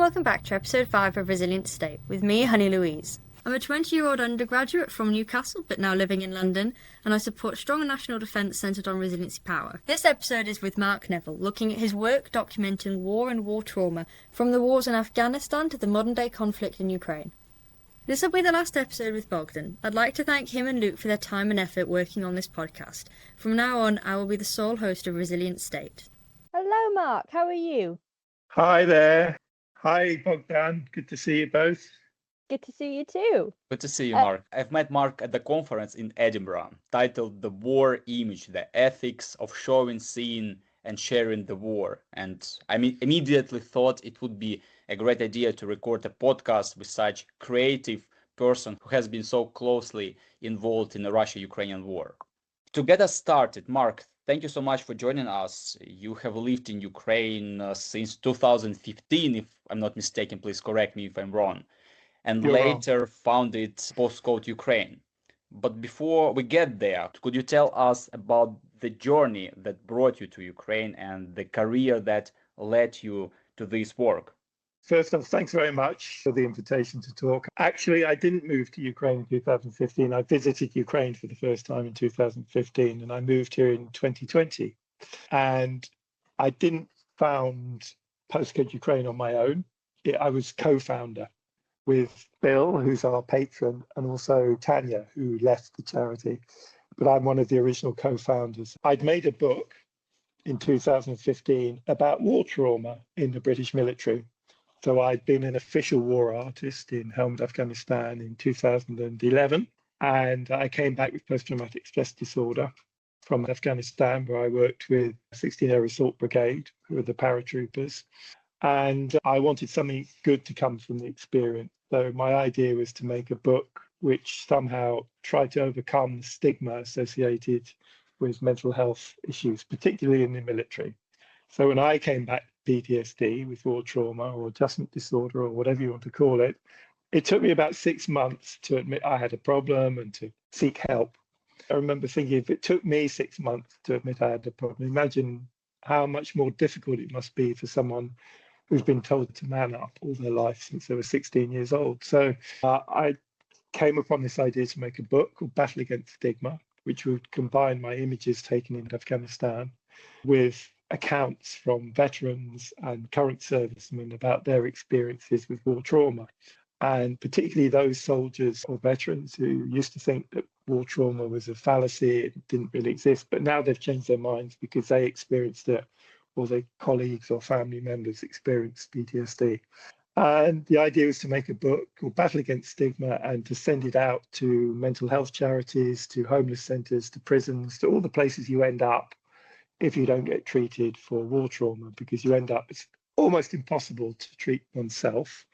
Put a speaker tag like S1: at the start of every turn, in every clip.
S1: welcome back to episode 5 of Resilient State with me, Honey Louise. I'm a 20-year-old undergraduate from Newcastle but now living in London, and I support strong national defence centred on resiliency power. This episode is with Mark Neville, looking at his work documenting war and war trauma from the wars in Afghanistan to the modern-day conflict in Ukraine. This will be the last episode with Bogdan. I'd like to thank him and Luke for their time and effort working on this podcast. From now on, I will be the sole host of Resilient State.
S2: Hello, Mark. How are you?
S3: Hi there. Hi, Bogdan. Good to see you both.
S2: Good to see you too.
S4: Good to see you, Mark. I've met Mark at the conference in Edinburgh, titled The War Image, the Ethics of Showing, Seeing and Sharing the War. And I immediately thought it would be a great idea to record a podcast with such creative person who has been so closely involved in the Russia-Ukrainian war. To get us started, Mark, thank you so much for joining us. You have lived in Ukraine since 2015, if I'm not mistaken. Please correct me if I'm wrong. And
S3: You're
S4: later founded Postcode Ukraine. But before we get there, could you tell us about the journey that brought you to Ukraine and the career that led you to this work?
S3: First off, thanks very much for the invitation to talk. Actually, I didn't move to Ukraine in 2015. I visited Ukraine for the first time in 2015, and I moved here in 2020. And I didn't found Postcode Ukraine on my own. I was co-founder with Bill, who's our patron, and also Tanya, who left the charity. But I'm one of the original co-founders. I'd made a book in 2015 about war trauma in the British military. So I'd been an official war artist in helmed Afghanistan in 2011. And I came back with post-traumatic stress disorder from Afghanistan, where I worked with 16th Air Assault Brigade, who were the paratroopers. And I wanted something good to come from the experience. So my idea was to make a book which somehow tried to overcome the stigma associated with mental health issues, particularly in the military. So when I came back to PTSD with war trauma or adjustment disorder or whatever you want to call it, it took me about 6 months to admit I had a problem and to seek help. I remember thinking, if it took me 6 months to admit I had a problem, imagine how much more difficult it must be for someone who's been told to man up all their life since they were 16 years old. So I came upon this idea to make a book called Battle Against Stigma, which would combine my images taken in Afghanistan with accounts from veterans and current servicemen about their experiences with war trauma. And particularly those soldiers or veterans who used to think that war trauma was a fallacy, it didn't really exist, but now they've changed their minds because they experienced it, or their colleagues or family members experienced PTSD. And the idea was to make a book called Battle Against Stigma and to send it out to mental health charities, to homeless centres, to prisons, to all the places you end up if you don't get treated for war trauma, because you end up, it's almost impossible to treat oneself.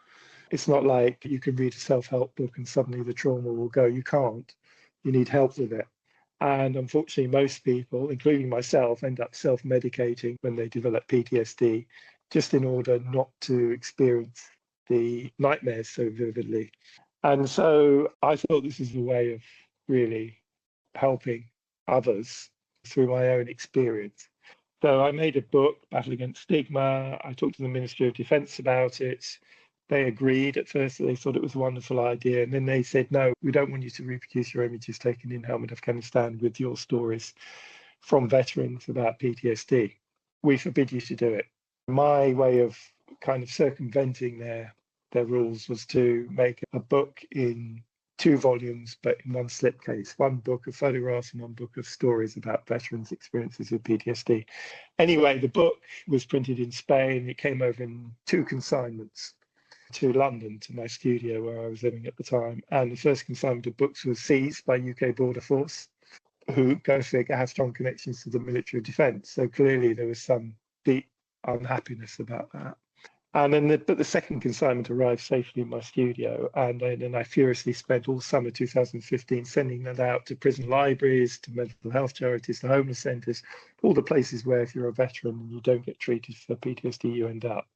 S3: It's not like you can read a self-help book and suddenly the trauma will go. You can't. You need help with it. And unfortunately, most people, including myself, end up self-medicating when they develop PTSD, just in order not to experience the nightmares so vividly. And so I thought this is a way of really helping others through my own experience. So I made a book, Battle Against Stigma. I talked to the Ministry of Defence about it. They agreed at first that they thought it was a wonderful idea. And then they said, no, we don't want you to reproduce your images taken in helmed Afghanistan with your stories from veterans about PTSD. We forbid you to do it. My way of kind of circumventing their rules was to make a book in 2 volumes, but in one slipcase, 1 book of photographs and 1 book of stories about veterans' experiences with PTSD. Anyway, the book was printed in Spain. It came over in 2 consignments to London, to my studio where I was living at the time. And the first consignment of books was seized by UK Border Force, who, go figure, have strong connections to the military of defence. So clearly there was some deep unhappiness about that. And then the second consignment arrived safely in my studio. And then I furiously spent all summer 2015 sending that out to prison libraries, to mental health charities, to homeless centres, all the places where if you're a veteran and you don't get treated for PTSD, you end up.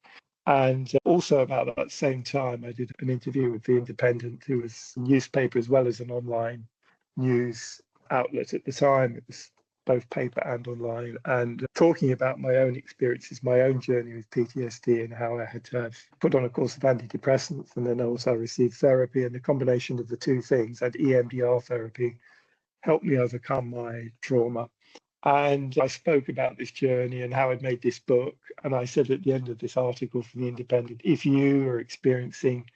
S3: And also about that same time, I did an interview with The Independent, who was a newspaper as well as an online news outlet at the time. It was both paper and online, and talking about my own experiences, my own journey with PTSD, and how I had to have put on a course of antidepressants, and then also received therapy, and the combination of the two things and EMDR therapy helped me overcome my trauma. And I spoke about this journey and how I'd made this book. And I said at the end of this article for The Independent, if you are experiencing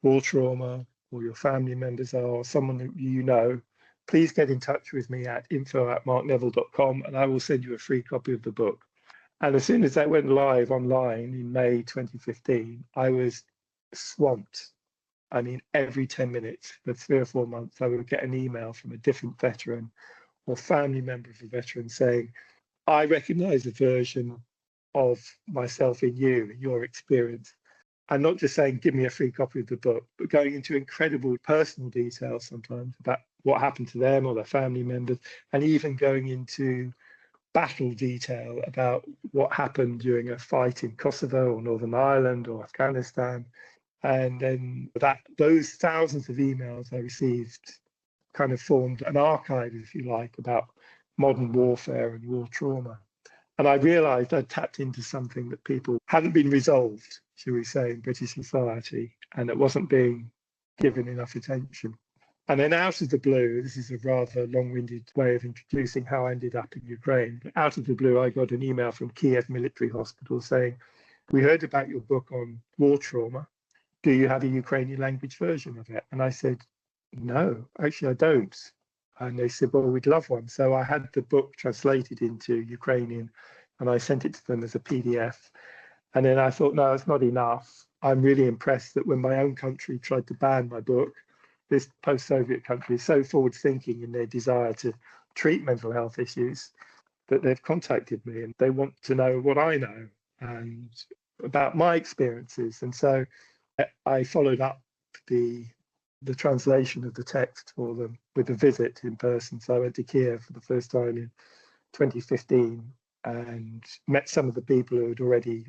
S3: war trauma, or your family members are, or someone that you know, please get in touch with me at info@markneville.com, and I will send you a free copy of the book. And as soon as that went live online in May 2015, I was swamped. I mean, every 10 minutes for 3 or 4 months, I would get an email from a different veteran or family member of a veteran saying, I recognize a version of myself in you, in your experience. And not just saying, give me a free copy of the book, but going into incredible personal details sometimes about what happened to them or their family members, and even going into battle detail about what happened during a fight in Kosovo or Northern Ireland or Afghanistan. And then those thousands of emails I received kind of formed an archive, if you like, about modern warfare and war trauma. And I realized I'd tapped into something that people hadn't been resolved, shall we say, in British society, and it wasn't being given enough attention. And then out of the blue, this is a rather long-winded way of introducing how I ended up in Ukraine. But out of the blue, I got an email from Kiev Military Hospital saying, we heard about your book on war trauma. Do you have a Ukrainian language version of it? And I said, no, actually I don't. And they said, well, we'd love one. So I had the book translated into Ukrainian and I sent it to them as a PDF. And then I thought, no, it's not enough. I'm really impressed that when my own country tried to ban my book, this post-Soviet country is so forward-thinking in their desire to treat mental health issues that they've contacted me and they want to know what I know and about my experiences. And so I followed up the translation of the text for them with a visit in person. So I went to Kiev for the first time in 2015 and met some of the people who had already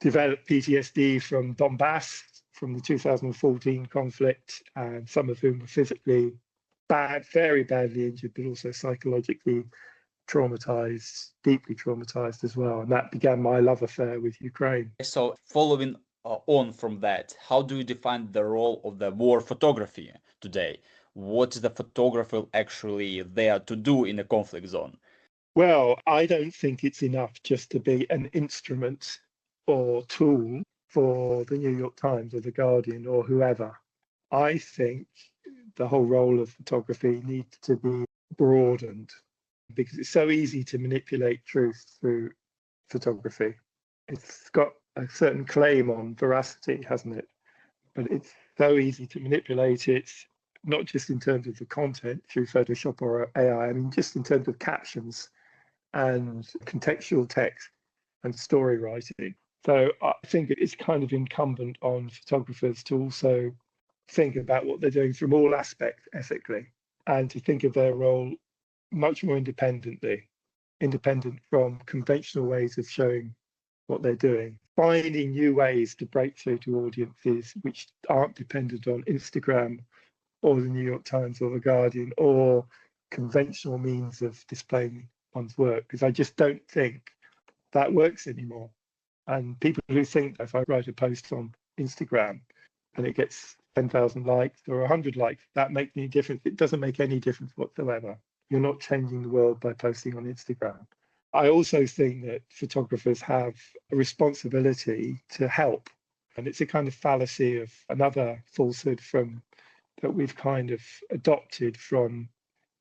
S3: developed PTSD from Donbass, from the 2014 conflict, and some of whom were physically bad, very badly injured, but also psychologically traumatized, deeply traumatized as well. And that began my love affair with Ukraine.
S4: So following on from that, how do you define the role of the war photography today? What is the photographer actually there to do in a conflict zone?
S3: Well, I don't think it's enough just to be an instrument or tool for the New York Times or the Guardian or whoever. I think the whole role of photography needs to be broadened because it's so easy to manipulate truth through photography. It's got a certain claim on veracity, hasn't it? But it's so easy to manipulate it, not just in terms of the content through Photoshop or AI, I mean, just in terms of captions and contextual text and story writing. So I think it's kind of incumbent on photographers to also think about what they're doing from all aspects ethically and to think of their role much more independent from conventional ways of showing what they're doing, finding new ways to break through to audiences which aren't dependent on Instagram or the New York Times or the Guardian or conventional means of displaying one's work, because I just don't think that works anymore. And people who think if I write a post on Instagram and it gets 10,000 likes or 100 likes, that makes any difference. It doesn't make any difference whatsoever. You're not changing the world by posting on Instagram. I also think that photographers have a responsibility to help. And it's a kind of fallacy of another falsehood that we've kind of adopted from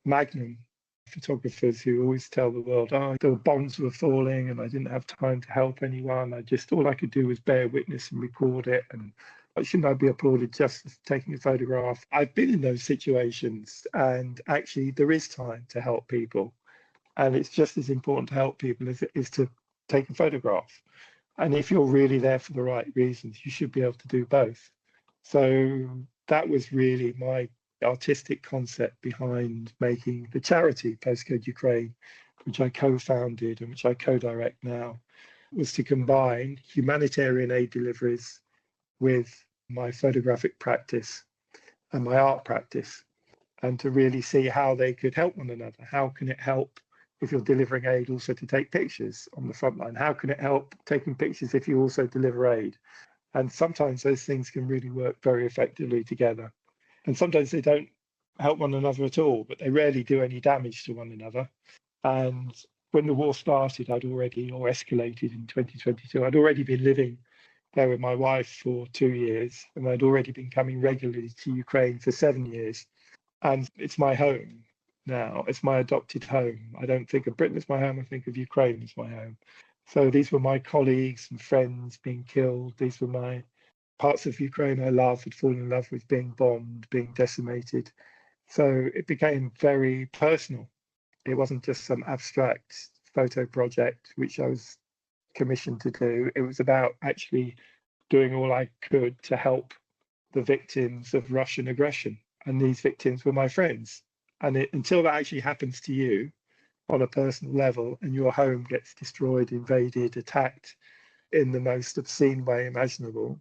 S3: Magnum photographers who always tell the world, oh, the bombs were falling and I didn't have time to help anyone. All I could do was bear witness and record it. And shouldn't I be applauded just for taking a photograph? I've been in those situations and actually there is time to help people. And it's just as important to help people as it is to take a photograph. And if you're really there for the right reasons, you should be able to do both. So that was really my artistic concept behind making the charity Postcode Ukraine, which I co-founded and which I co-direct now, was to combine humanitarian aid deliveries with my photographic practice and my art practice, and to really see how they could help one another. How can it help if you're delivering aid, also to take pictures on the front line? How can it help taking pictures if you also deliver aid? And sometimes those things can really work very effectively together. And sometimes they don't help one another at all, but they rarely do any damage to one another. And when the war started, or escalated in 2022, I'd already been living there with my wife for 2 years, and I'd already been coming regularly to Ukraine for 7 years. And it's my home now. It's my adopted home. I don't think of Britain as my home. I think of Ukraine as my home. So these were my colleagues and friends being killed. These were my parts of Ukraine I loved, had fallen in love with, being bombed, being decimated. So it became very personal. It wasn't just some abstract photo project, which I was commissioned to do. It was about actually doing all I could to help the victims of Russian aggression. And these victims were my friends. And until that actually happens to you on a personal level, and your home gets destroyed, invaded, attacked in the most obscene way imaginable,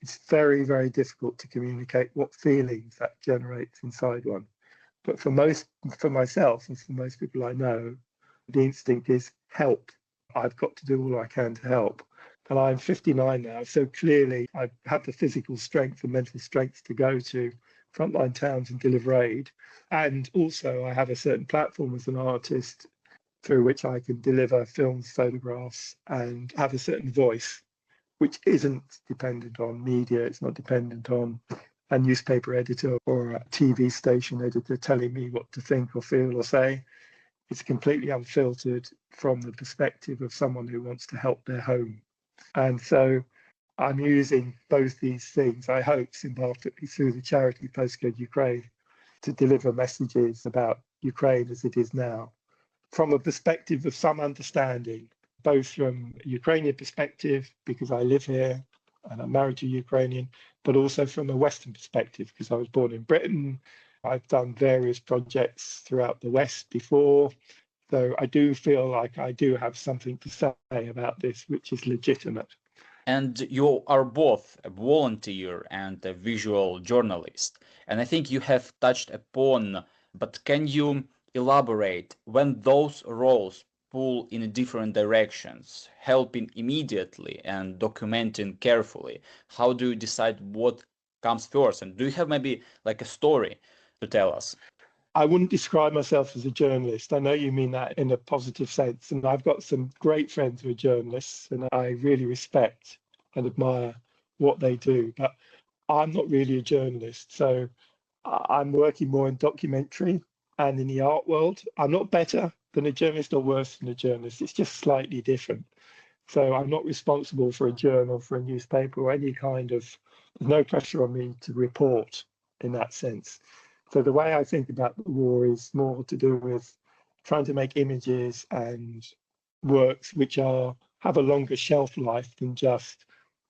S3: it's very, very difficult to communicate what feelings that generates inside one. But for myself and for most people I know, the instinct is help. I've got to do all I can to help. And I'm 59 now, so clearly I have the physical strength and mental strength to go to frontline towns and deliver aid. And also I have a certain platform as an artist through which I can deliver films, photographs, and have a certain voice, which isn't dependent on media. It's not dependent on a newspaper editor or a TV station editor telling me what to think or feel or say. It's completely unfiltered from the perspective of someone who wants to help their home. And so I'm using both these things, I hope, symbolically through the charity Postcode Ukraine to deliver messages about Ukraine as it is now, from a perspective of some understanding, both from a Ukrainian perspective, because I live here and I'm married to a Ukrainian, but also from a Western perspective, because I was born in Britain. I've done various projects throughout the West before. So I do feel like I do have something to say about this, which is legitimate.
S4: And you are both a volunteer and a visual journalist. And I think you have touched upon, but can you elaborate when those roles pull in different directions, helping immediately and documenting carefully? How do you decide what comes first? And do you have maybe like a story to tell us?
S3: I wouldn't describe myself as a journalist. I know you mean that in a positive sense. And I've got some great friends who are journalists, and I really respect and admire what they do. But I'm not really a journalist. So I'm working more in documentary and in the art world. I'm not better than a journalist or worse than a journalist. It's just slightly different. So I'm not responsible for a journal, for a newspaper, or any kind of, there's no pressure on me to report in that sense. So the way I think about the war is more to do with trying to make images and works which have a longer shelf life than just,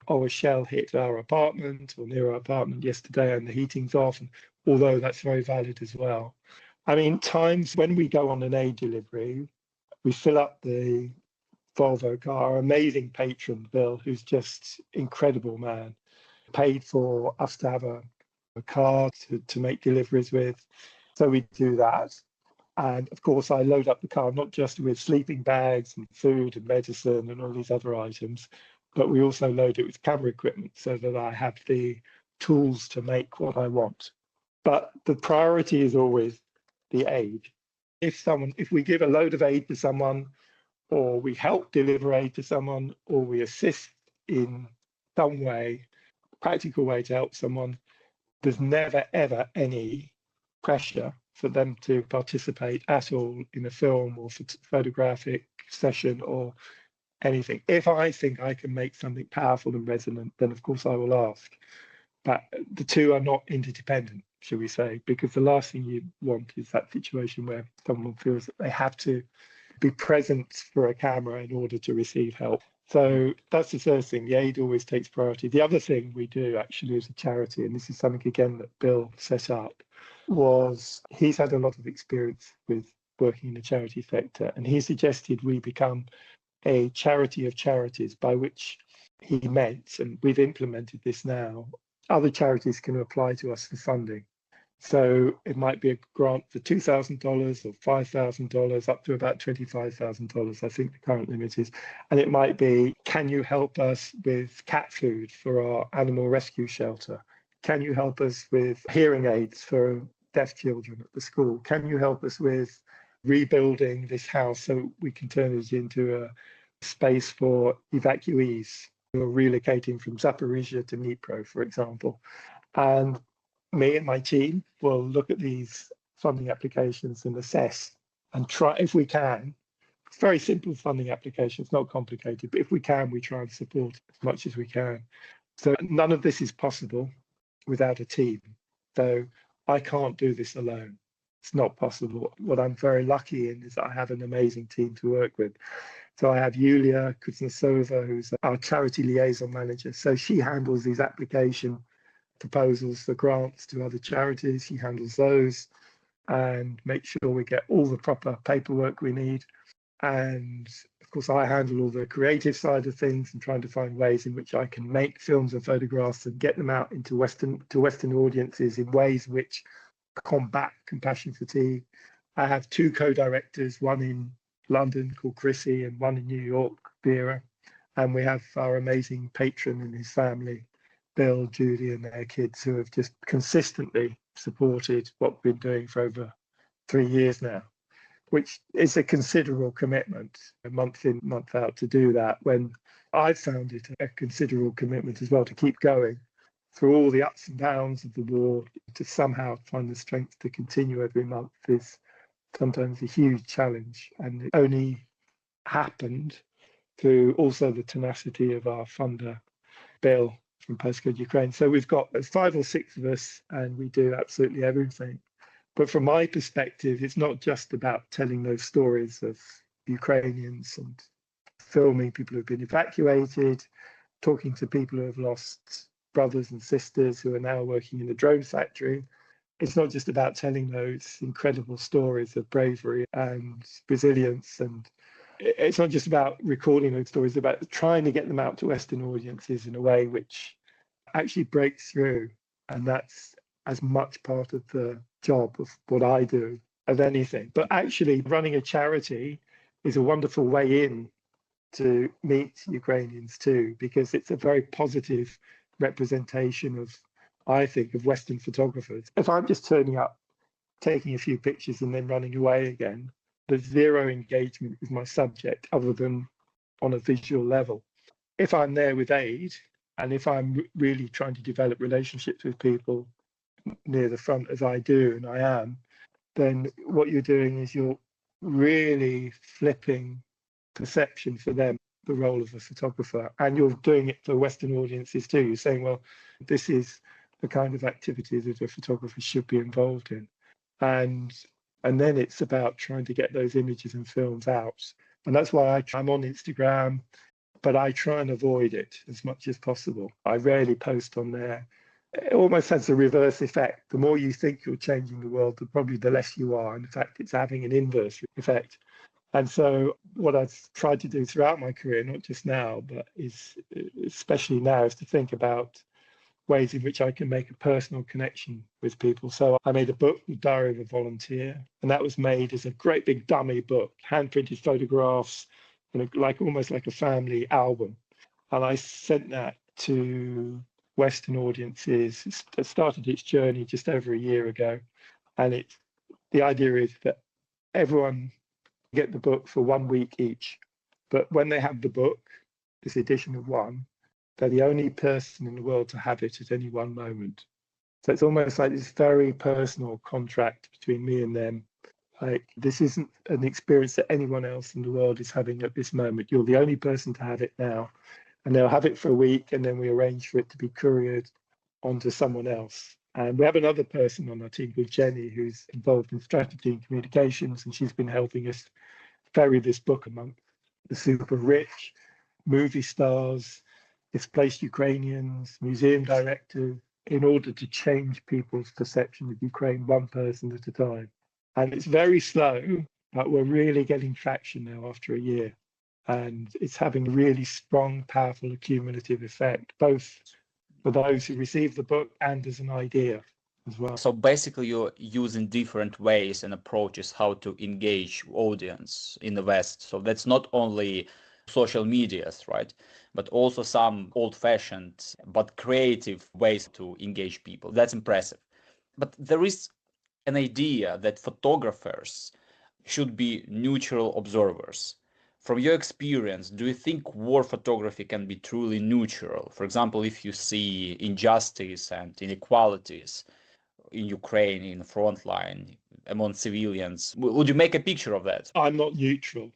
S3: oh, a shell hit our apartment or near our apartment yesterday and the heating's off, and although that's very valid as well. I mean, times when we go on an aid delivery, we fill up the Volvo car. Our amazing patron, Bill, who's just incredible man, paid for us to have a car to make deliveries with. So we do that. And of course, I load up the car not just with sleeping bags and food and medicine and all these other items, but we also load it with camera equipment so that I have the tools to make what I want. But the priority is always the aid. If we give a load of aid to someone, or we help deliver aid to someone, or we assist in some way, practical way to help someone, there's never, ever any pressure for them to participate at all in a film or photographic session or anything. If I think I can make something powerful and resonant, then of course I will ask. But the two are not interdependent, shall we say, because the last thing you want is that situation where someone feels that they have to be present for a camera in order to receive help. So that's the first thing. The aid always takes priority. The other thing we do actually as a charity, and this is something again that Bill set up, was he's had a lot of experience with working in the charity sector, and he suggested we become a charity of charities, by which he meant, and we've implemented this now, other charities can apply to us for funding. So it might be a grant for $2,000 or $5,000 up to about $25,000, I think the current limit is. And it might be, can you help us with cat food for our animal rescue shelter? Can you help us with hearing aids for deaf children at the school? Can you help us with rebuilding this house so we can turn it into a space for evacuees who are relocating from Zaporizhia to Dnipro, for example? And me and my team will look at these funding applications and assess and try, if we can, it's very simple funding applications, not complicated, but if we can, we try and support as much as we can. So none of this is possible without a team. So I can't do this alone. It's not possible. What I'm very lucky in is that I have an amazing team to work with. So I have Yulia Kuznetsova, who's our charity liaison manager. So she handles these application proposals for grants to other charities. She handles those and makes sure we get all the proper paperwork we need. And of course, I handle all the creative side of things and trying to find ways in which I can make films and photographs and get them out into Western audiences in ways which combat compassion fatigue. I have two co-directors, one in London called Chrissy and one in New York, Vera. And we have our amazing patron and his family, Bill, Judy, and their kids, who have just consistently supported what we've been doing for over 3 years now, which is a considerable commitment, a month in, month out, to do that, when I found it a considerable commitment as well to keep going through all the ups and downs of the war. To somehow find the strength to continue every month is sometimes a huge challenge, and it only happened through also the tenacity of our funder, Bill, from Postcode Ukraine. So we've got 5 or 6 of us and we do absolutely everything. But from my perspective, it's not just about telling those stories of Ukrainians and filming people who've been evacuated, talking to people who have lost brothers and sisters who are now working in the drone factory. It's not just about telling those incredible stories of bravery and resilience, and it's not just about recording those stories, it's about trying to get them out to Western audiences in a way which actually breaks through. And that's as much part of the job of what I do as anything. But actually running a charity is a wonderful way in to meet Ukrainians too, because it's a very positive representation of, I think, of Western photographers. If I'm just turning up, taking a few pictures and then running away again, there's zero engagement with my subject other than on a visual level. If I'm there with aid, and if I'm really trying to develop relationships with people near the front, as I do, and I am, then what you're doing is you're really flipping perception for them, the role of a photographer, and you're doing it for Western audiences too. You're saying, well, this is the kind of activity that a photographer should be involved in. And then it's about trying to get those images and films out. And that's why I'm on Instagram, but I try and avoid it as much as possible. I rarely post on there. It almost has a reverse effect. The more you think you're changing the world, probably the less you are. In fact, it's having an inverse effect. And so what I've tried to do throughout my career, not just now, but is especially now, is to think about ways in which I can make a personal connection with people. So I made a book, The Diary of a Volunteer, and that was made as a great big dummy book, hand-printed photographs, like almost like a family album. And I sent that to Western audiences. It started its journey just over a year ago. And the idea is that everyone get the book for 1 week each. But when they have the book, this edition of one, they're the only person in the world to have it at any one moment. So it's almost like this very personal contract between me and them. Like, this isn't an experience that anyone else in the world is having at this moment. You're the only person to have it now. And they'll have it for a week, and then we arrange for it to be couriered onto someone else. And we have another person on our team called Jenny, who's involved in strategy and communications, and she's been helping us ferry this book among the super rich, movie stars, displaced Ukrainians, museum directors, in order to change people's perception of Ukraine one person at a time. And it's very slow, but we're really getting traction now after a year. And it's having a really strong, powerful, cumulative effect, both for those who receive the book and as an idea. as well.
S4: So basically, you're using different ways and approaches how to engage audience in the West. So that's not only social medias, right? But also some old-fashioned but creative ways to engage people. That's impressive. But there is an idea that photographers should be neutral observers. From your experience, do you think war photography can be truly neutral? For example, if you see injustice and inequalities in Ukraine, in the front line, among civilians, would you make a picture of that?
S3: I'm not neutral.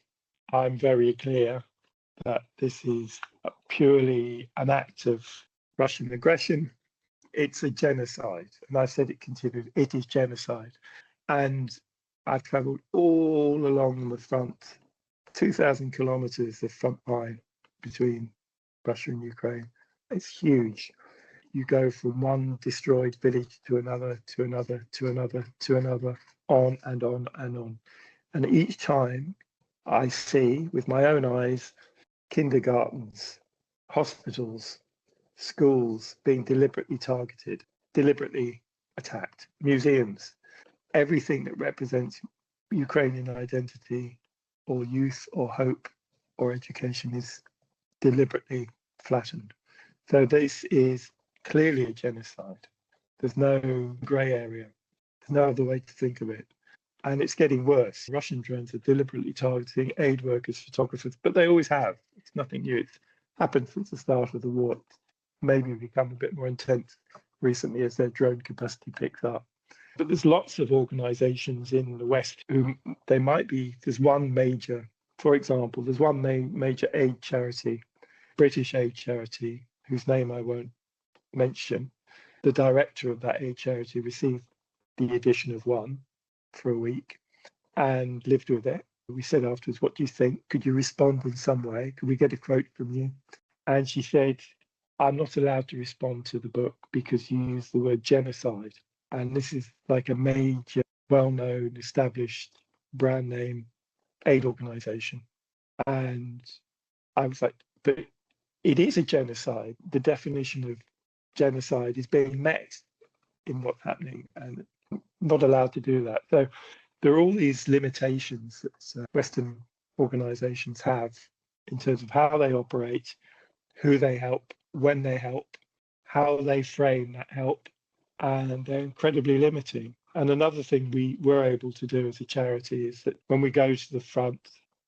S3: I'm very clear that this is purely an act of Russian aggression. It's a genocide. And I said it continued, it is genocide. And I've traveled all along the front, 2,000 kilometers of front line between Russia and Ukraine. It's huge. You go from one destroyed village to another, to another, to another, to another, on and on and on. And each time I see with my own eyes kindergartens, hospitals, schools being deliberately targeted, deliberately attacked, museums, everything that represents Ukrainian identity or youth or hope or education is deliberately flattened. So this is clearly a genocide. There's no grey area. There's no other way to think of it. And it's getting worse. Russian drones are deliberately targeting aid workers, photographers, but they always have. It's nothing new. It's happened since the start of the war. It's maybe become a bit more intense recently as their drone capacity picks up. But there's lots of organizations in the West who they might be, there's one major, for example, there's one major aid charity, British aid charity, whose name I won't mention. The director of that aid charity received the edition of one for a week and lived with it. We said afterwards, what do you think? Could you respond in some way? Could we get a quote from you? And she said, I'm not allowed to respond to the book because you use the word genocide. And this is like a major, well-known, established brand name aid organization. And I was like, but it is a genocide. The definition of genocide is being met in what's happening and not allowed to do that. So there are all these limitations that Western organizations have in terms of how they operate, who they help, when they help, how they frame that help, and they're incredibly limiting. And another thing we were able to do as a charity is that when we go to the front,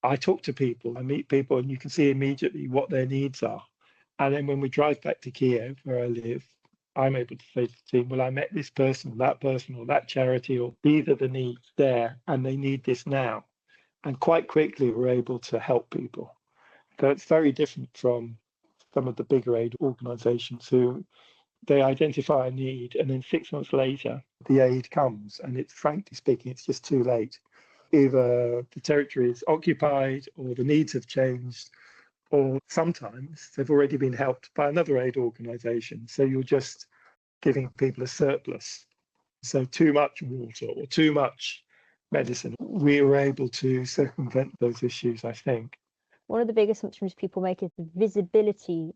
S3: I talk to people, I meet people, and you can see immediately what their needs are. And then when we drive back to Kiev, where I live, I'm able to say to the team, well, I met this person, or that charity, or these are the needs there, and they need this now. And quite quickly, we're able to help people. So it's very different from some of the bigger aid organizations who they identify a need, and then 6 months later, the aid comes. And it's, frankly speaking, it's just too late. Either the territory is occupied, or the needs have changed, or sometimes they've already been helped by another aid organization. So you're just giving people a surplus. So too much water or too much medicine. We were able to circumvent those issues, I think.
S2: One of the big assumptions people make is the visibility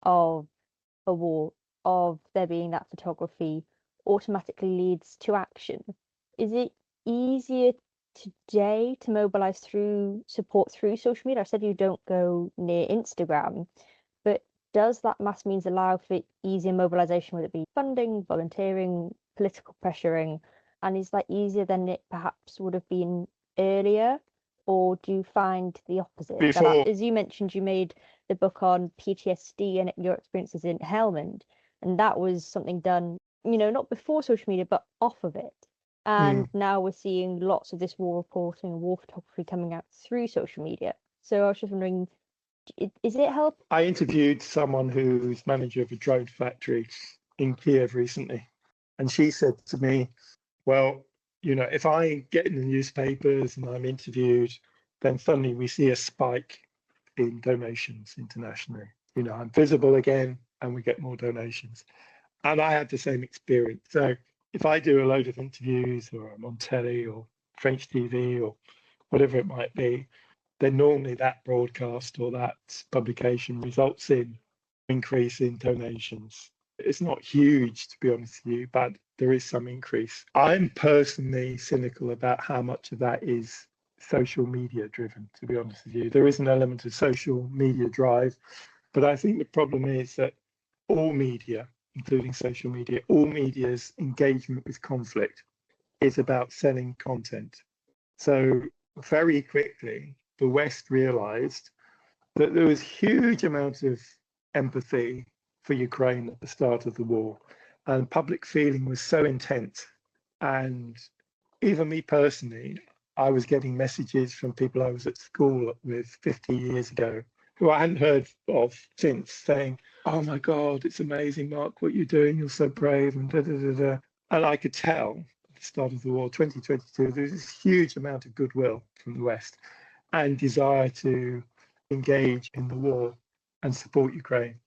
S2: of a war, of there being that photography, automatically leads to action. Is it easier today to mobilize through support through social media? I said you don't go near Instagram, but does that mass means allow for easier mobilization, whether it be funding, volunteering, political pressuring, and is that easier than it perhaps would have been earlier? Or do you find the opposite?
S3: Before,
S2: as you mentioned, you made the book on PTSD and your experiences in Helmand, and that was something done, not before social media, but off of it. And now we're seeing lots of this war reporting and war photography coming out through social media. So I was just wondering, is it help?
S3: I interviewed someone who's manager of a drone factory in Kiev recently, and she said to me, well, if I get in the newspapers and I'm interviewed, then suddenly we see a spike in donations internationally. I'm visible again and we get more donations. And I had the same experience. So if I do a load of interviews or I'm on telly or French TV or whatever it might be, then normally that broadcast or that publication results in increase in donations. It's not huge, to be honest with you, but there is some increase. I'm personally cynical about how much of that is social media driven, to be honest with you. There is an element of social media drive, but I think the problem is that all media, including social media, all media's engagement with conflict is about selling content. So very quickly, the West realized that there was huge amount of empathy for Ukraine at the start of the war, and public feeling was so intense. And even me personally, I was getting messages from people I was at school with 50 years ago who I hadn't heard of since, saying, "Oh my God, it's amazing, Mark, what you're doing. You're so brave," and da da da da. And I could tell at the start of the war, 2022, there was this huge amount of goodwill from the West and desire to engage in the war and support Ukraine.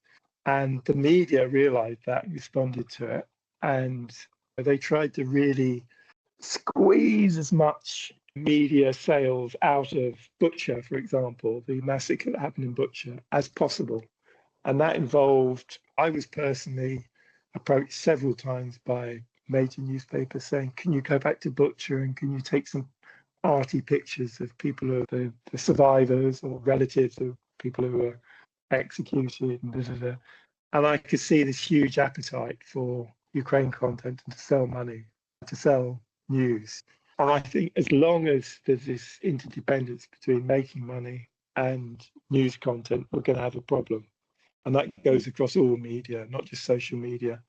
S3: And the media realized that and responded to it. And they tried to really squeeze as much media sales out of Butcher, for example, the massacre that happened in Butcher, as possible. And that involved, I was personally approached several times by major newspapers saying, "Can you go back to Butcher and can you take some arty pictures of people who are the survivors or relatives of people who were executed," and da, da, da. And I could see this huge appetite for Ukraine content and to sell money, to sell news. And I think as long as there's this interdependence between making money and news content, we're going to have a problem. And that goes across all media, not just social media.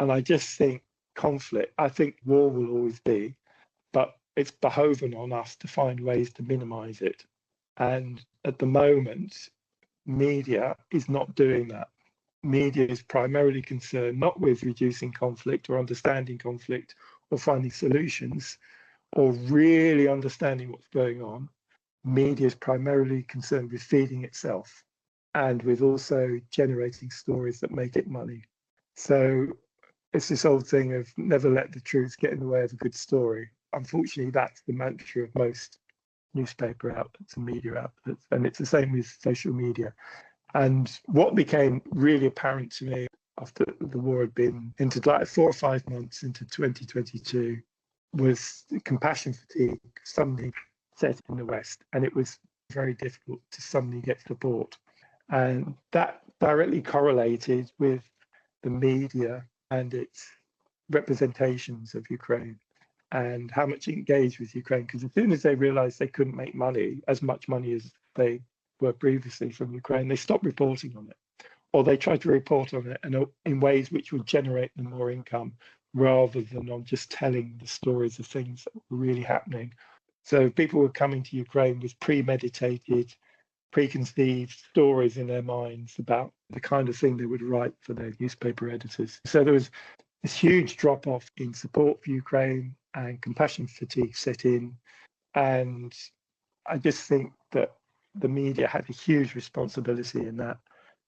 S3: And I just think conflict, I think war will always be, but it's behoven on us to find ways to minimize it. And at the moment, media is not doing that. Media is primarily concerned not with reducing conflict or understanding conflict or finding solutions or really understanding what's going on. Media is primarily concerned with feeding itself and with also generating stories that make it money. So it's this old thing of never let the truth get in the way of a good story. Unfortunately, that's the mantra of most newspaper outlets and media outlets, and it's the same with social media. And what became really apparent to me after the war had been into like 4 or 5 months into 2022 was compassion fatigue suddenly set in the West, and it was very difficult to suddenly get support. And that directly correlated with the media and its representations of Ukraine and how much it engaged with Ukraine. Because as soon as they realized they couldn't make money, as much money as they were previously from Ukraine, they stopped reporting on it, or they tried to report on it in ways which would generate them more income rather than on just telling the stories of things that were really happening. So people were coming to Ukraine with premeditated, preconceived stories in their minds about the kind of thing they would write for their newspaper editors. So there was this huge drop off in support for Ukraine, and compassion fatigue set in. And I just think that the media had a huge responsibility in that.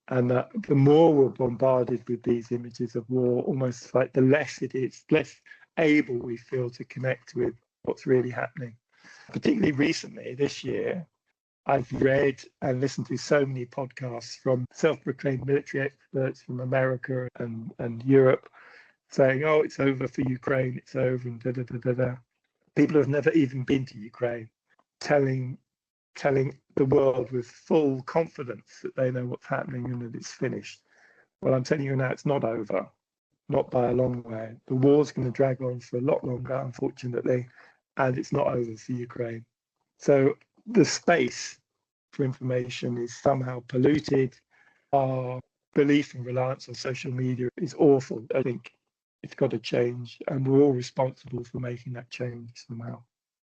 S3: And that the more we're bombarded with these images of war, almost like the less it is, less able we feel to connect with what's really happening. Particularly recently, this year, I've read and listened to so many podcasts from self-proclaimed military experts from America and Europe saying, "Oh, it's over for Ukraine, it's over," and da da da da da. People who have never even been to Ukraine telling the world with full confidence that they know what's happening and that it's finished. Well, I'm telling you now, it's not over, not by a long way. The war's going to drag on for a lot longer, unfortunately, and it's not over for Ukraine. So the space for information is somehow polluted. Our belief and reliance on social media is awful. I think it's got to change, and we're all responsible for making that change somehow.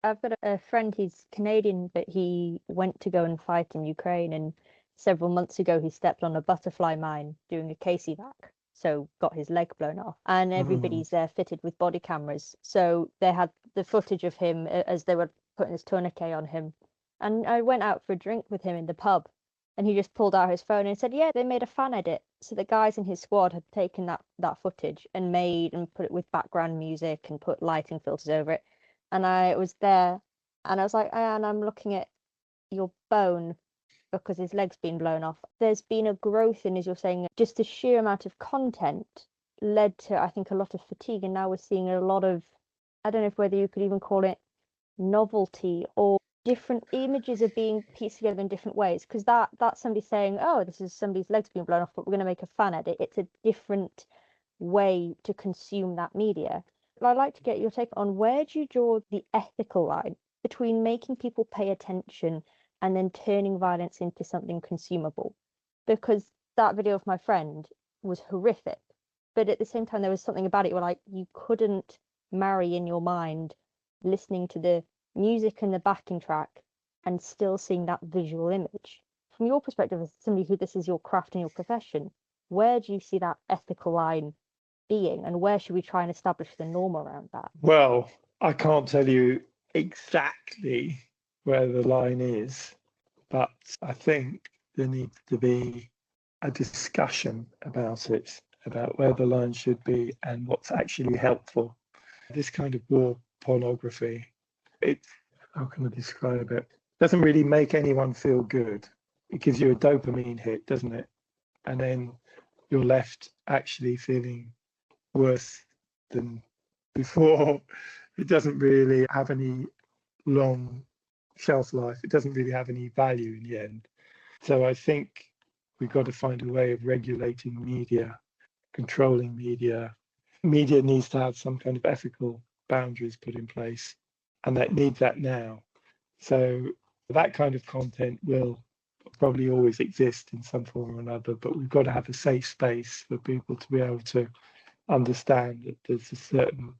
S2: I've got a friend, he's Canadian, but he went to go and fight in Ukraine, and several months ago he stepped on a butterfly mine doing a KC-vac, so got his leg blown off, and everybody's there fitted with body cameras. So they had the footage of him as they were putting his tourniquet on him. And I went out for a drink with him in the pub, and he just pulled out his phone and said, yeah, they made a fan edit. So the guys in his squad had taken that footage and made and put it with background music and put lighting filters over it. And I was there, and I was like, and I'm looking at your bone because his leg's been blown off. There's been a growth in, as you're saying, just the sheer amount of content led to, I think, a lot of fatigue. And now we're seeing a lot of, I don't know if whether you could even call it novelty, or different images are being pieced together in different ways. Because that's somebody saying, oh, this is somebody's legs being blown off, but we're going to make a fan edit. It's a different way to consume that media. I'd like to get your take on, where do you draw the ethical line between making people pay attention and then turning violence into something consumable? Because that video of my friend was horrific, but at the same time there was something about it where, like, you couldn't marry in your mind listening to the music and the backing track and still seeing that visual image. From your perspective, as somebody who this is your craft and your profession, where do you see that ethical line being, and where should we try and establish the norm around that?
S3: Well, I can't tell you exactly where the line is, but I think there needs to be a discussion about it, about where the line should be and what's actually helpful. This kind of war pornography, how can I describe it? Doesn't really make anyone feel good. It gives you a dopamine hit, doesn't it? And then you're left actually feeling worse than before. It doesn't really have any long shelf life. It doesn't really have any value in the end. So I think we've got to find a way of regulating media, controlling media. Media needs to have some kind of ethical boundaries put in place, and that needs that now. So that kind of content will probably always exist in some form or another, but we've got to have a safe space for people to be able to understand that there's a certain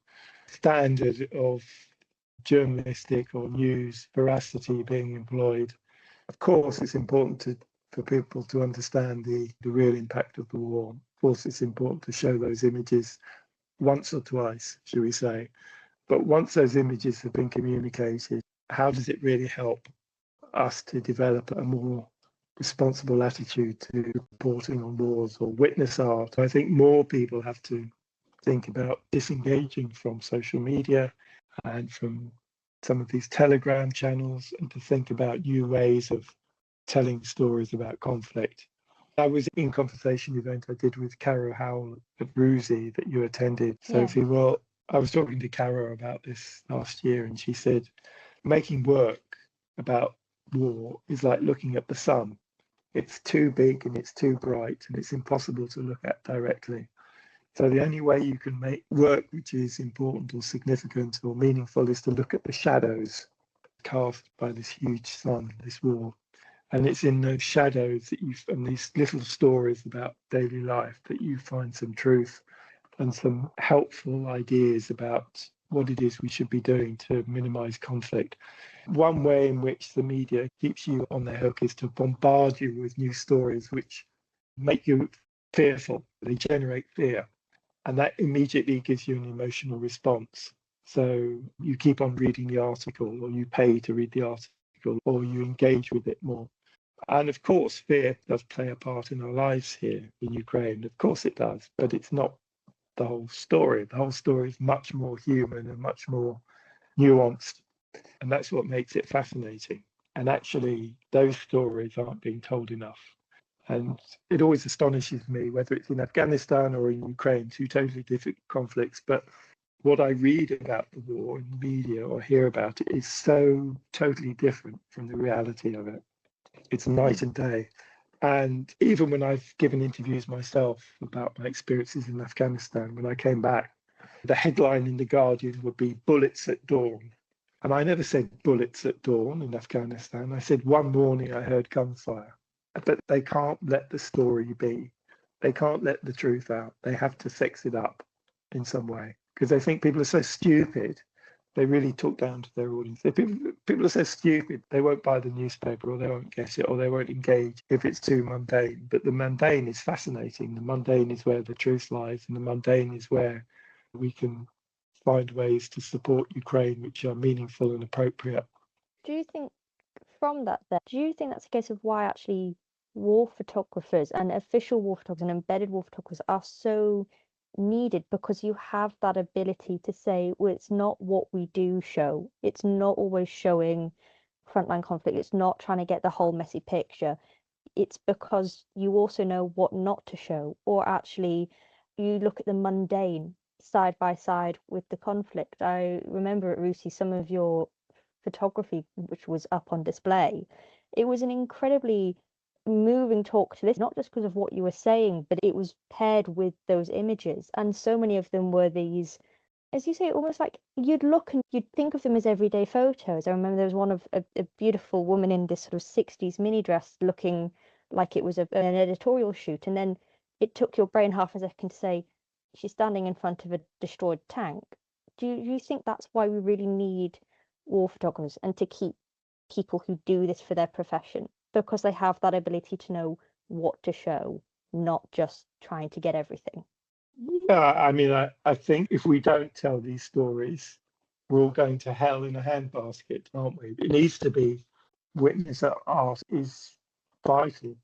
S3: standard of journalistic or news veracity being employed. Of course, it's important for people to understand the real impact of the war. Of course, it's important to show those images once or twice, shall we say. But once those images have been communicated, how does it really help us to develop a more responsible attitude to reporting on wars or witness art? I think more people have to think about disengaging from social media and from some of these Telegram channels, and to think about new ways of telling stories about conflict. I was in conversation event I did with Caro Howell at Rusi that you attended, Sophie.
S2: Yeah.
S3: Well, I was talking to Caro about this last year, and she said making work about war is like looking at the sun. It's too big and it's too bright and it's impossible to look at directly. So the only way you can make work which is important or significant or meaningful is to look at the shadows cast by this huge sun, this war. And it's in those shadows that and these little stories about daily life, that you find some truth and some helpful ideas about what it is we should be doing to minimize conflict. One way in which the media keeps you on their hook is to bombard you with new stories which make you fearful. They generate fear, and that immediately gives you an emotional response. So you keep on reading the article, or you pay to read the article, or you engage with it more. And of course, fear does play a part in our lives here in Ukraine. Of course it does, but it's not the whole story. The whole story is much more human and much more nuanced. And that's what makes it fascinating. And actually, those stories aren't being told enough. And it always astonishes me, whether it's in Afghanistan or in Ukraine, two totally different conflicts. But what I read about the war in the media or hear about it is so totally different from the reality of it. It's night and day. And even when I've given interviews myself about my experiences in Afghanistan, when I came back, the headline in The Guardian would be "Bullets at Dawn." And I never said bullets at dawn in Afghanistan. I said one morning I heard gunfire. But they can't let the story be. They can't let the truth out. They have to fix it up in some way, because they think people are so stupid. They really talk down to their audience. If people are so stupid, they won't buy the newspaper, or they won't get it, or they won't engage if it's too mundane. But the mundane is fascinating. The mundane is where the truth lies, and the mundane is where we can find ways to support Ukraine which are meaningful and appropriate.
S2: Do you think from that then, do you think that's a case of why actually war photographers and official war photographers and embedded war photographers are so needed? Because you have that ability to say, well, it's not what we do show. It's not always showing frontline conflict. It's not trying to get the whole messy picture. It's because you also know what not to show, or actually you look at the mundane side by side with the conflict. I remember at Rusi some of your photography, which was up on display. It was an incredibly moving talk to this, not just because of what you were saying, but it was paired with those images. And so many of them were these, as you say, almost like you'd look and you'd think of them as everyday photos. I remember there was one of a beautiful woman in this sort of 60s mini dress looking like it was an editorial shoot. And then it took your brain half a second to say, she's standing in front of a destroyed tank. Do you think that's why we really need war photographers and to keep people who do this for their profession? Because they have that ability to know what to show, not just trying to get everything.
S3: Yeah, I mean, I think if we don't tell these stories, we're all going to hell in a handbasket, aren't we? It needs to be witness art is vital.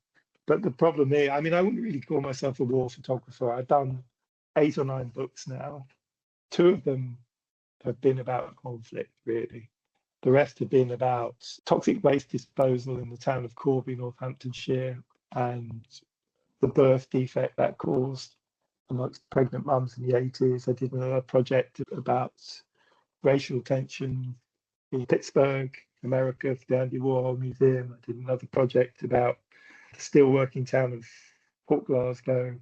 S3: But the problem is, I mean, I wouldn't really call myself a war photographer. I've done 8 or 9 books now. 2 of them have been about conflict, really. The rest have been about toxic waste disposal in the town of Corby, Northamptonshire, and the birth defect that caused amongst pregnant mums in the 80s. I did another project about racial tension in Pittsburgh, America, for the Andy Warhol Museum. I did another project about the still working town of Port Glasgow.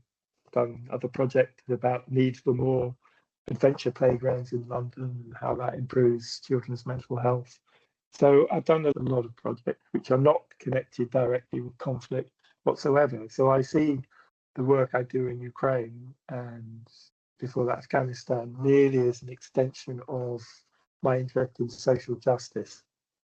S3: Done other projects about need for more adventure playgrounds in London and how that improves children's mental health. So I've done a lot of projects which are not connected directly with conflict whatsoever. So I see the work I do in Ukraine and before that Afghanistan merely as an extension of my interest in social justice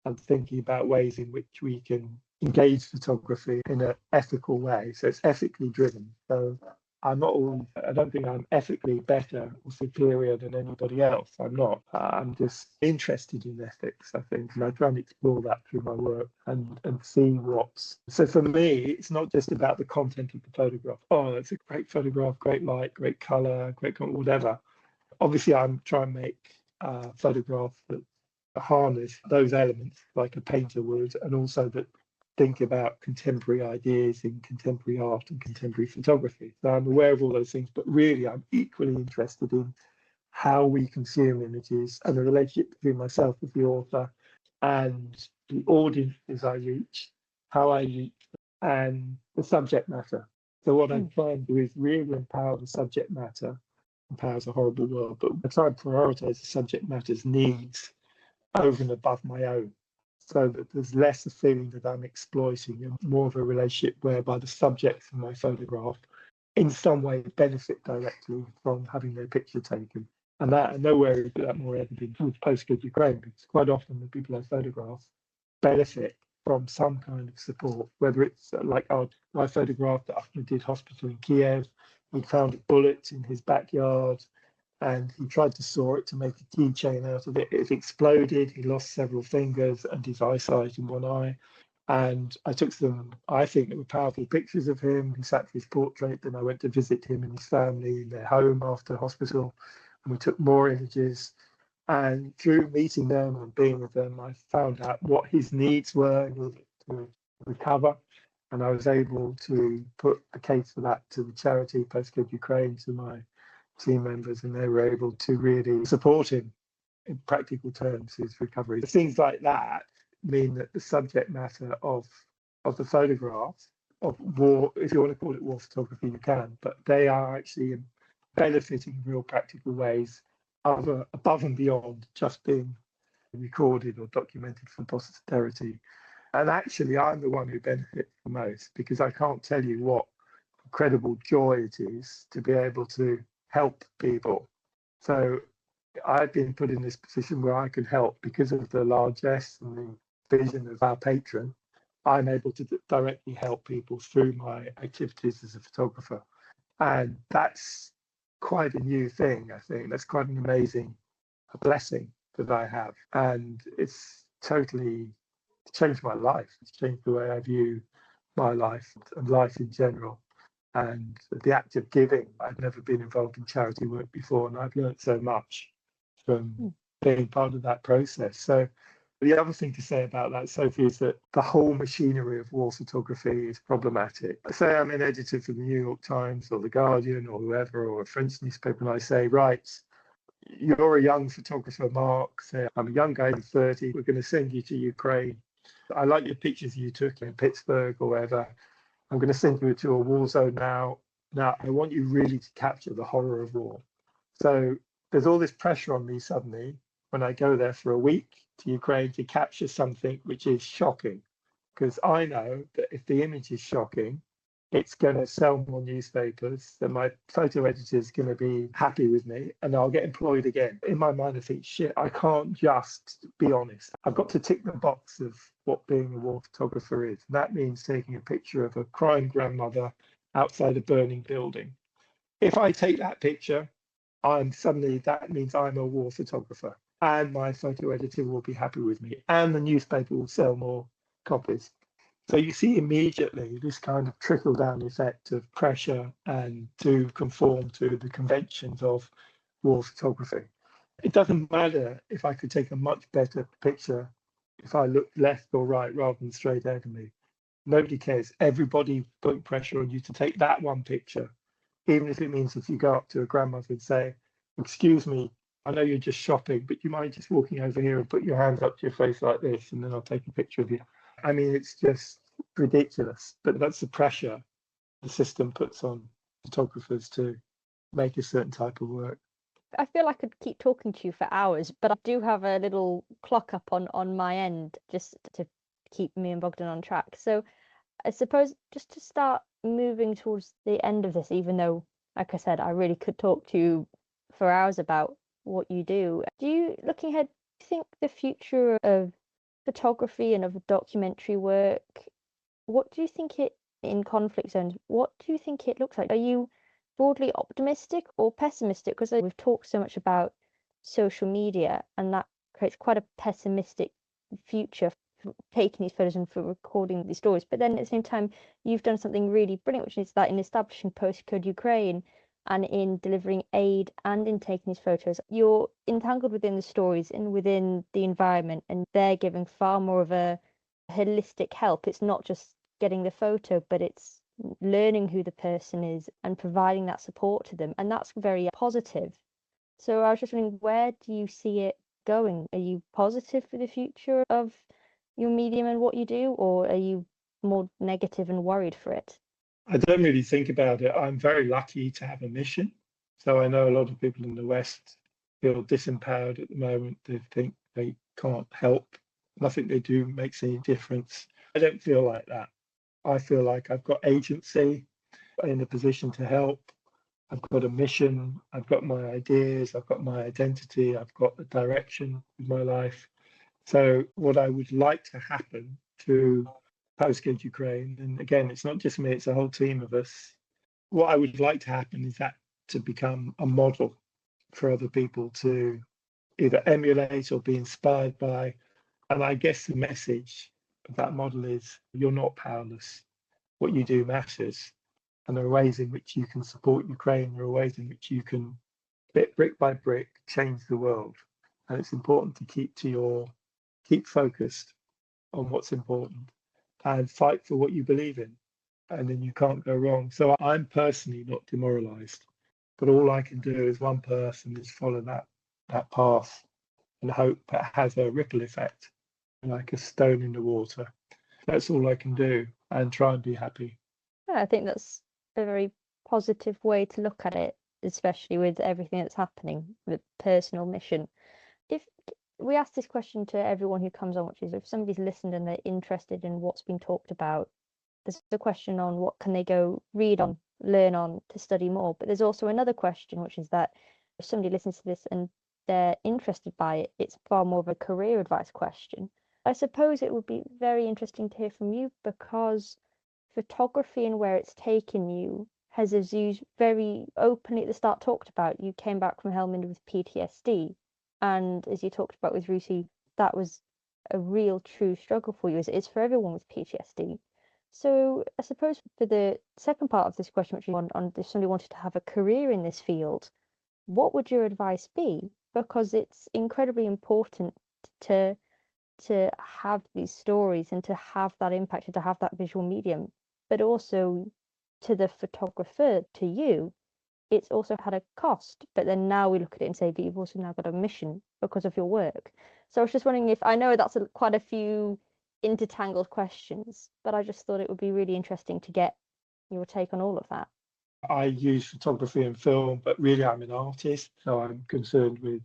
S3: and thinking about ways in which we can engage photography in an ethical way. So it's ethically driven. So I don't think I'm ethically better or superior than anybody else. I'm not. I'm just interested in ethics, I think, and I try and explore that through my work and see what's. So for me, it's not just about the content of the photograph. Oh, that's a great photograph, great light, great color, great whatever. Obviously, I'm trying to make a photograph that harness those elements like a painter would, and also that think about contemporary ideas in contemporary art and contemporary photography. So I'm aware of all those things, but really I'm equally interested in how we consume images and the relationship between myself as the author and the audiences I reach, how I reach, and the subject matter. So what I'm trying to do is really empower the subject matter. Empower's a horrible word, but I try and prioritize the subject matter's needs over and above my own, so that there's less a feeling that I'm exploiting and more of a relationship whereby the subjects in my photograph in some way benefit directly from having their picture taken. And that nowhere is that more evident with postcode Ukraine, because quite often the people I photograph benefit from some kind of support, whether it's like my photograph that Ahmed did hospital in Kiev. He found a bullet in his backyard and he tried to saw it to make a keychain out of it. It exploded. He lost several fingers and his eyesight in one eye. And I took some, I think, that were powerful pictures of him. He sat for his portrait. Then I went to visit him and his family in their home after hospital. And we took more images. And through meeting them and being with them, I found out what his needs were to recover. And I was able to put a case for that to the charity Postcode Ukraine, to my team members, and they were able to really support him in practical terms, his recovery. Things like that mean that the subject matter of the photograph of war, if you want to call it war photography, you can, but they are actually benefiting in real practical ways above and beyond just being recorded or documented for posterity. And actually, I'm the one who benefits the most, because I can't tell you what incredible joy it is to be able to help people. So I've been put in this position where I can help because of the largesse and the vision of our patron. I'm able to directly help people through my activities as a photographer. And that's quite a new thing, I think. That's quite an amazing blessing that I have. And it's totally changed my life. It's changed the way I view my life and life in general. And the act of giving, I've never been involved in charity work before, and I've learned so much from being part of that process. So The other thing to say about that, Sophie, is that the whole machinery of war photography is problematic. Say I'm an editor for the New York Times or the Guardian or whoever, or a French newspaper, and I say, right, you're a young photographer, Mark. Say I'm a young guy, I'm 30. We're going to send you to Ukraine. I like your pictures you took in Pittsburgh or wherever. I'm going to send you to a war zone now. Now, I want you really to capture the horror of war. So there's all this pressure on me suddenly when I go there for a week to Ukraine to capture something which is shocking. Because I know that if the image is shocking, it's going to sell more newspapers, that my photo editor is going to be happy with me, and I'll get employed again. In my mind, I think, shit, I can't just be honest. I've got to tick the box of what being a war photographer is. And that means taking a picture of a crying grandmother outside a burning building. If I take that picture, that means I'm a war photographer, and my photo editor will be happy with me, and the newspaper will sell more copies. So you see immediately this kind of trickle down effect of pressure and to conform to the conventions of war photography. It doesn't matter if I could take a much better picture if I looked left or right rather than straight ahead of me. Nobody cares. Everybody putting pressure on you to take that one picture, even if it means if you go up to a grandmother and say, excuse me, I know you're just shopping, but you mind just walking over here and put your hands up to your face like this, and then I'll take a picture of you. I mean, it's just ridiculous, but that's the pressure the system puts on photographers to make a certain type of work.
S2: I feel I could keep talking to you for hours, but I do have a little clock up on my end just to keep me and Bogdan on track. So I suppose just to start moving towards the end of this, even though, like I said, I really could talk to you for hours about what you do. Do you, looking ahead, think the future of photography and of documentary work, what do you think it, in conflict zones, what do you think it looks like? Are you broadly optimistic or pessimistic? Because we've talked so much about social media, and that creates quite a pessimistic future for taking these photos and for recording these stories. But then at the same time, you've done something really brilliant, which is that in establishing Postcode Ukraine and in delivering aid and in taking these photos, you're entangled within the stories and within the environment, and they're giving far more of a holistic help. It's not just getting the photo, but it's learning who the person is and providing that support to them, and that's very positive. So I was just wondering, where do you see it going? Are you positive for the future of your medium and what you do, or are you more negative and worried for it?
S3: I don't really think about it. I'm very lucky to have a mission. So I know a lot of people in the West feel disempowered at the moment. They think they can't help. Nothing they do makes any difference. I don't feel like that. I feel like I've got agency, in a position to help. I've got a mission. I've got my ideas. I've got my identity. I've got the direction of my life. So what I would like to happen to Postcode Ukraine, and again, it's not just me, it's a whole team of us. What I would like to happen is that to become a model for other people to either emulate or be inspired by. And I guess the message of that model is you're not powerless. What you do matters. And there are ways in which you can support Ukraine. There are ways in which you can, brick by brick, change the world. And it's important to keep focused on what's important and fight for what you believe in. And then you can't go wrong. So I'm personally not demoralized, but all I can do as one person is follow that path and hope that has a ripple effect, like a stone in the water. That's all I can do, and try and be happy.
S2: Yeah, I think that's a very positive way to look at it, especially with everything that's happening, the personal mission. If we ask this question to everyone who comes on, which is if somebody's listened and they're interested in what's been talked about, there's the question on what can they go read on, learn on to study more. But there's also another question, which is that if somebody listens to this and they're interested by it, it's far more of a career advice question. I suppose it would be very interesting to hear from you, because photography and where it's taken you has, as you very openly at the start talked about, you came back from Helmand with PTSD. And as you talked about with Rusi, that was a real true struggle for you, as it is for everyone with PTSD. So I suppose for the second part of this question, which is on if somebody wanted to have a career in this field, what would your advice be? Because it's incredibly important to to have these stories and to have that impact and to have that visual medium, but also to the photographer, to you, it's also had a cost. But then now we look at it and say, but you've also now got a mission because of your work. So I was just wondering, if I know that's quite a few intertangled questions, but I just thought it would be really interesting to get your take on all of that.
S3: I use photography and film, but really I'm an artist, so I'm concerned with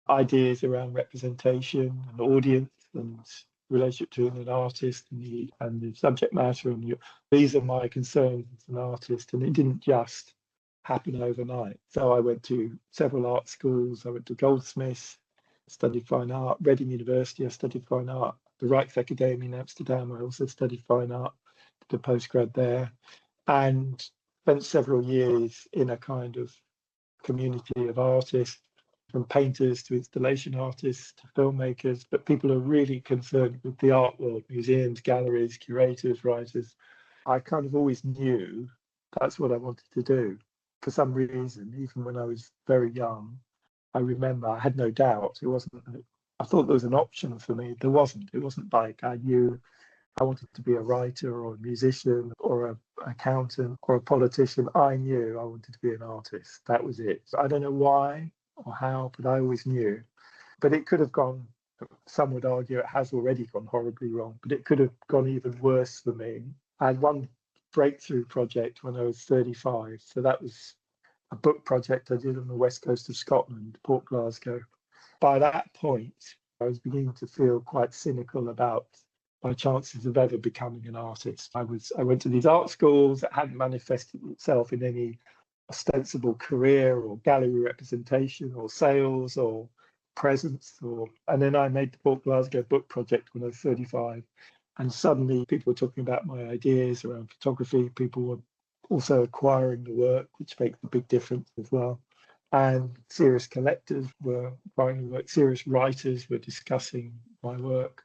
S3: ideas around representation and audience and relationship to an artist and the subject matter. And these are my concerns as an artist, and it didn't just happen overnight. So I went to several art schools. I went to Goldsmiths, studied fine art. Reading University, I studied fine art. The Rijksacademie in Amsterdam, I also studied fine art, did a postgrad there, and spent several years in a kind of community of artists, from painters to installation artists to filmmakers, but people are really concerned with the art world, museums, galleries, curators, writers. I kind of always knew that's what I wanted to do. For some reason, even when I was very young, I remember I had no doubt. I thought there was an option for me. There wasn't. It wasn't like I knew I wanted to be a writer or a musician or an accountant or a politician. I knew I wanted to be an artist. That was it. I don't know why or how, but I always knew. But it could have gone, some would argue it has already gone horribly wrong, but it could have gone even worse for me. I had one breakthrough project when I was 35. So that was a book project I did on the west coast of Scotland, Port Glasgow. By that point, I was beginning to feel quite cynical about my chances of ever becoming an artist. I went to these art schools that hadn't manifested itself in any ostensible career or gallery representation or sales or presence. And then I made the Port Glasgow book project when I was 35. And suddenly people were talking about my ideas around photography. People were also acquiring the work, which makes a big difference as well. And serious collectors were buying the work. Serious writers were discussing my work.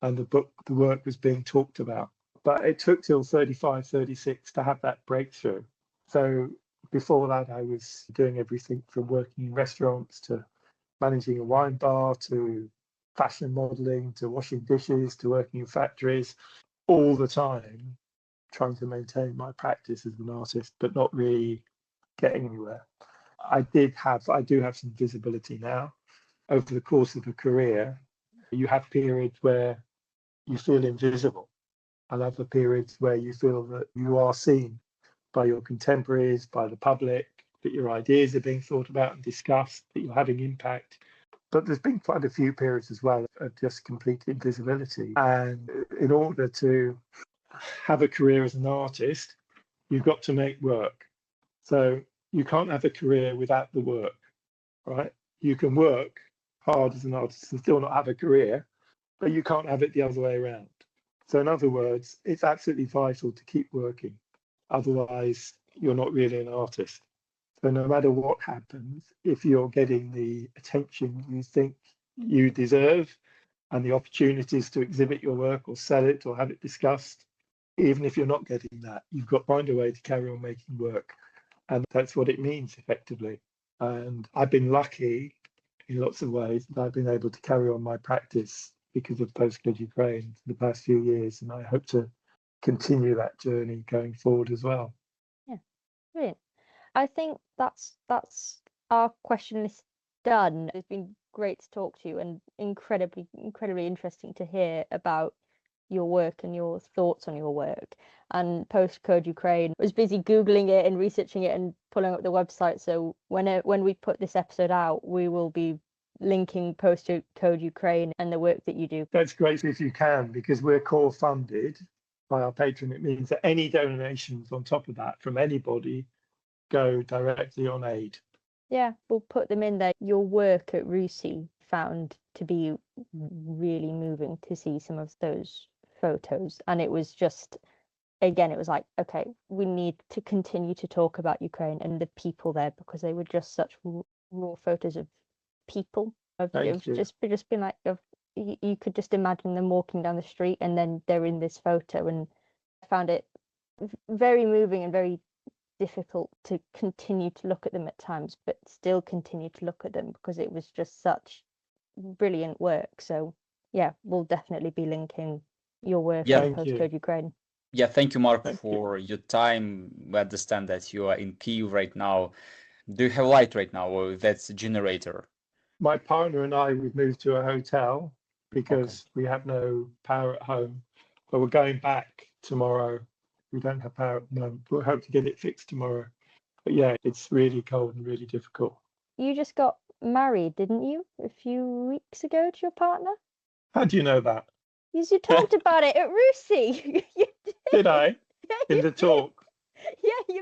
S3: And the work was being talked about. But it took till 35, 36 to have that breakthrough. So before that, I was doing everything from working in restaurants to managing a wine bar to fashion modeling to washing dishes to working in factories, all the time trying to maintain my practice as an artist, but not really getting anywhere. I do have some visibility now. Over the course of a career, you have periods where you feel invisible, and other periods where you feel that you are seen by your contemporaries, by the public, that your ideas are being thought about and discussed, that you're having impact. But there's been quite a few periods as well of just complete invisibility. And in order to have a career as an artist, you've got to make work. So you can't have a career without the work, right? You can work hard as an artist and still not have a career, but you can't have it the other way around. So in other words, it's absolutely vital to keep working. Otherwise, you're not really an artist. So no matter what happens, if you're getting the attention you think you deserve and the opportunities to exhibit your work or sell it or have it discussed, even if you're not getting that, you've got to find a way to carry on making work. And that's what it means effectively. And I've been lucky in lots of ways that I've been able to carry on my practice because of Postcode Ukraine for the past few years. And I hope to continue that journey going forward as well.
S2: Yeah, brilliant. I think that's our question list done. It's been great to talk to you and incredibly interesting to hear about your work and your thoughts on your work. And Postcode Ukraine, I was busy Googling it and researching it and pulling up the website. So when we put this episode out, we will be linking Postcode Ukraine and the work that you do.
S3: That's great if you can, because we're core funded by our patron. It means that any donations on top of that from anybody go directly on aid.
S2: Yeah, we'll put them in there. Your work at RUSI found to be really moving to see some of those photos. And it was just, again, it was like, okay, we need to continue to talk about Ukraine and the people there, because they were just such raw photos of people. Just been like, you could just imagine them walking down the street and then they're in this photo. And I found it very moving and very difficult to continue to look at them at times, but still continue to look at them because it was just such brilliant work. So yeah, we'll definitely be linking your work
S4: Yeah.
S2: on
S3: Thank you.
S2: Postcode Ukraine.
S4: Yeah, thank you, Mark,
S3: Thank you.
S4: for your time. We understand that you are in Kyiv right now. Do you have light right now, or that's a generator?
S3: My partner and I, we've moved to a hotel because we have no power at home, but we're going back tomorrow. We don't have power at the moment. We'll hope to get it fixed tomorrow. But yeah, it's really cold and really difficult.
S2: You just got married, didn't you, a few weeks ago to your partner?
S3: How do you know that?
S2: Yes, you talked about it at Rusi. You did.
S3: Did I?
S2: Yeah,
S3: In
S2: you
S3: the
S2: did.
S3: talk?
S2: Yeah,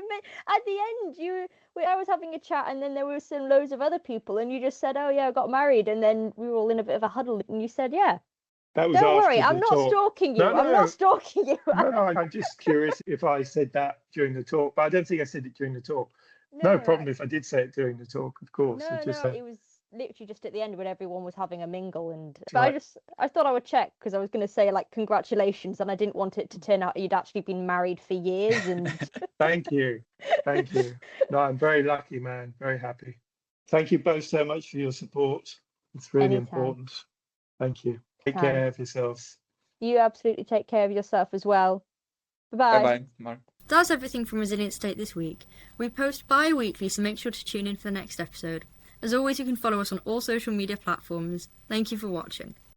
S2: at the end. I was having a chat, and then there were some loads of other people, and you just said, "Oh yeah, I got married," and then we were all in a bit of a huddle, and you said, "Yeah,
S3: That was
S2: don't
S3: after
S2: worry, I'm
S3: the
S2: not
S3: talk.
S2: stalking you.
S3: No,
S2: I'm
S3: no.
S2: not stalking you."
S3: No, I'm just curious if I said that during the talk, but I don't think I said it during the talk. No problem if I did say it during the talk, of course. I just
S2: it was literally just at the end when everyone was having a mingle, and
S3: right.
S2: I thought I would check because I was going to say like congratulations, and I didn't want it to turn out you'd actually been married for years. And
S3: Thank you. Thank you. No, I'm very lucky, man. Very happy. Thank you both so much for your support. It's really
S2: Anytime.
S3: important. Thank you. Take
S2: Anytime.
S3: care of yourselves.
S2: You absolutely take care of yourself as well. Bye-bye.
S4: Bye-bye, Mark.
S1: That's everything from Resilient State this week. We post bi-weekly, so make sure to tune in for the next episode. As always, you can follow us on all social media platforms. Thank you for watching.